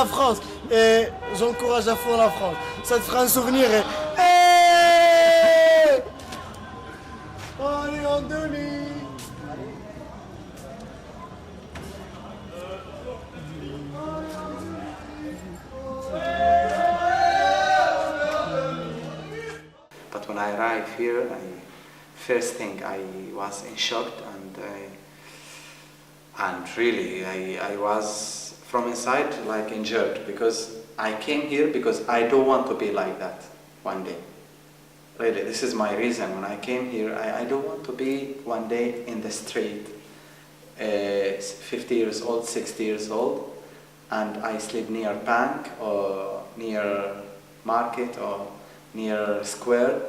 la France. Et j'encourage à fond la France. Ça te fera un souvenir. Allez, Andoni. But when I arrived here, first thing I was in shock and really I was from inside like injured because I came here because I don't want to be like that one day. Really, this is my reason. When I came here, I don't want to be one day in the street, 50 years old, 60 years old, and I sleep near bank or near market or near square,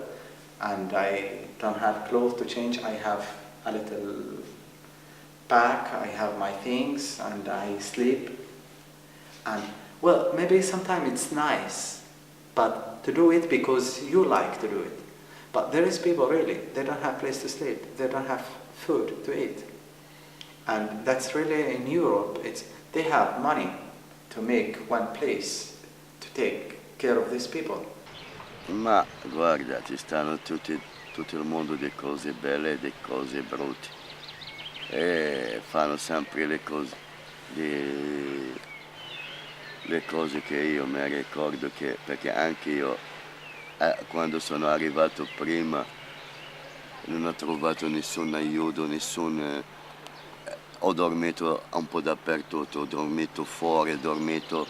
and I don't have clothes to change. I have a little pack, I have my things, and I sleep. And well, maybe sometimes it's nice, but to do it because you like to do it. But there is people really, they don't have place to sleep, they don't have food to eat. And that's really in Europe, they have money to make one place to take care of these people. Ma guarda, ci stanno tutto il mondo di cose belle e di cose brutte. E fanno sempre le cose che io mi ricordo perché anche io quando sono arrivato prima non ho trovato nessun aiuto, ho dormito un po' dappertutto, ho dormito fuori, ho dormito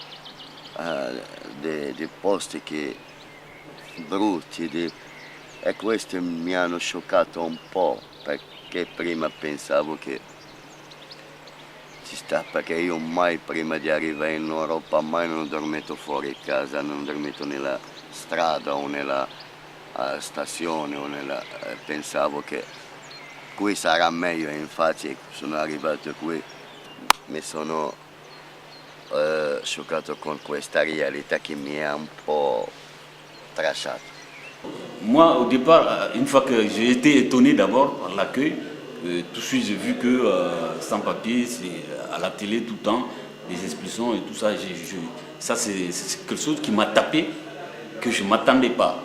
dei posti brutti e questi mi hanno scioccato un po' perché prima pensavo che ci sta, perché io mai prima di arrivare in Europa mai non ho dormito fuori casa, non ho dormito nella strada o nella stazione pensavo che qui sarà meglio e infatti sono arrivato qui, mi sono scioccato con questa realtà che mi ha un po' tracciato. Moi, au départ, une fois que j'ai été étonné d'abord par l'accueil, tout de suite j'ai vu que sans papier, c'est à la télé tout le temps, les expulsions et tout ça, ça c'est quelque chose qui m'a tapé, que je ne m'attendais pas.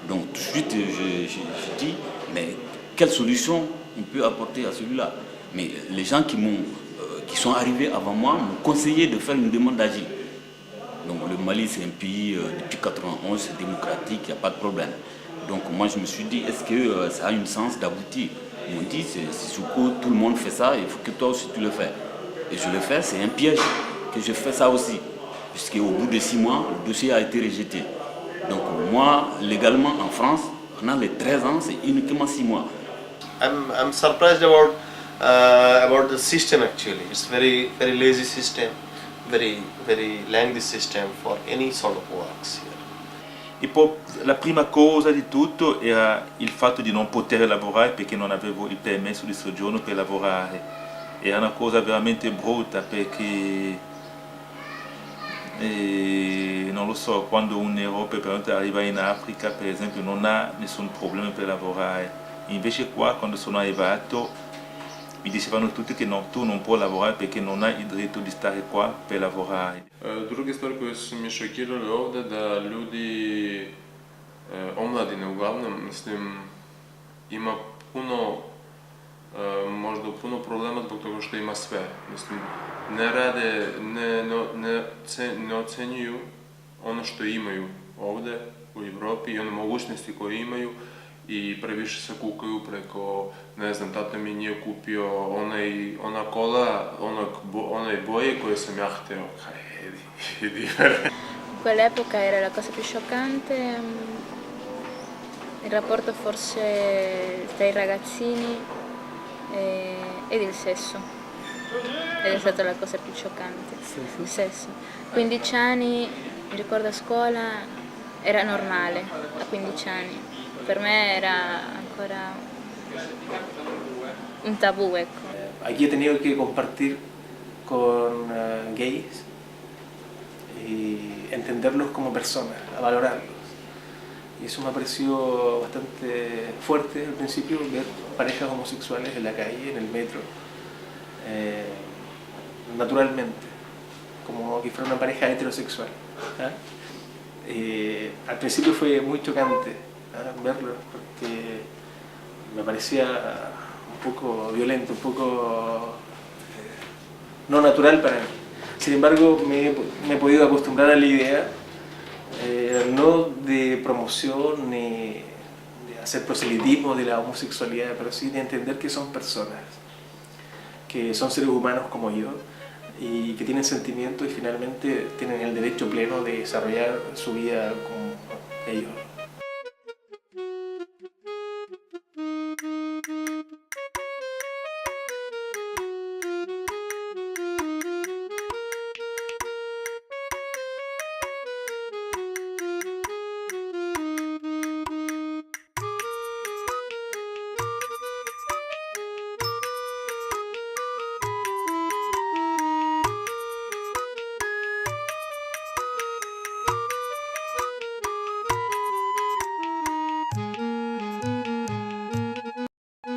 Donc tout de suite je dis, mais quelle solution on peut apporter à celui-là? Mais les gens qui sont arrivés avant moi m'ont conseillé de faire une demande d'asile. Donc le Mali c'est un pays depuis 91, c'est démocratique, il n'y a pas de problème. Donc moi je me suis dit, est-ce que ça a une chance d'aboutir? Ils m'ont dit, c'est Sissoko, tout le monde fait ça, il faut que toi aussi tu le fais. Et je le fais, c'est un piège que je fais ça aussi. Puisqu'au bout de 6 mois, le dossier a été rejeté. Donc moi, légalement en France, pendant les 13 ans, c'est uniquement 6 mois. I'm surprised about the system actually. It's very lazy system, very lengthy system for any sort of works here. E poi la prima cosa di tutto era il fatto di non poter lavorare perché non avevo il permesso di soggiorno per lavorare. Era una cosa veramente brutta perché non lo so, quando un europeo per esempio arriva in Africa per esempio non ha nessun problema per lavorare. Invece qua quando sono arrivato mi dicevano tutti che no, tu non puoi lavorare perché non hai il diritto di stare qua per lavorare. Druga stvar koje su mi šokirali ovde da ljudi, omladine uglavnom, mislim, ima možda puno problema zbog toga što ima sve. Mislim, ne rade, ne ocenjuju ono što imaju ovde u Evropi i one mogućnosti koje imaju i previše se kukaju preko, ne znam, tata mi nije kupio ona kola, onaj boje koje sam ja hteo. In quell'epoca era la cosa più scioccante, il rapporto forse tra i ragazzini ed il sesso, ed è stata la cosa più scioccante, il sesso. 15 anni, mi ricordo a scuola, era normale a 15 anni, per me era ancora un tabú, ecco. Aquí he tenido que compartir con gays y entenderlos como personas, a valorarlos. Y eso me ha parecido bastante fuerte al principio, ver parejas homosexuales en la calle, en el metro, naturalmente. como que fuera una pareja heterosexual. ¿Ah? Al principio fue muy chocante verlo, porque me parecía un poco violento, un poco no natural para mí. Sin embargo, me he podido acostumbrar a la idea, no de promoción ni de hacer proselitismo de la homosexualidad, pero sí de entender que son personas, que son seres humanos como yo, y que tienen sentimientos y finalmente tienen el derecho pleno de desarrollar su vida como ellos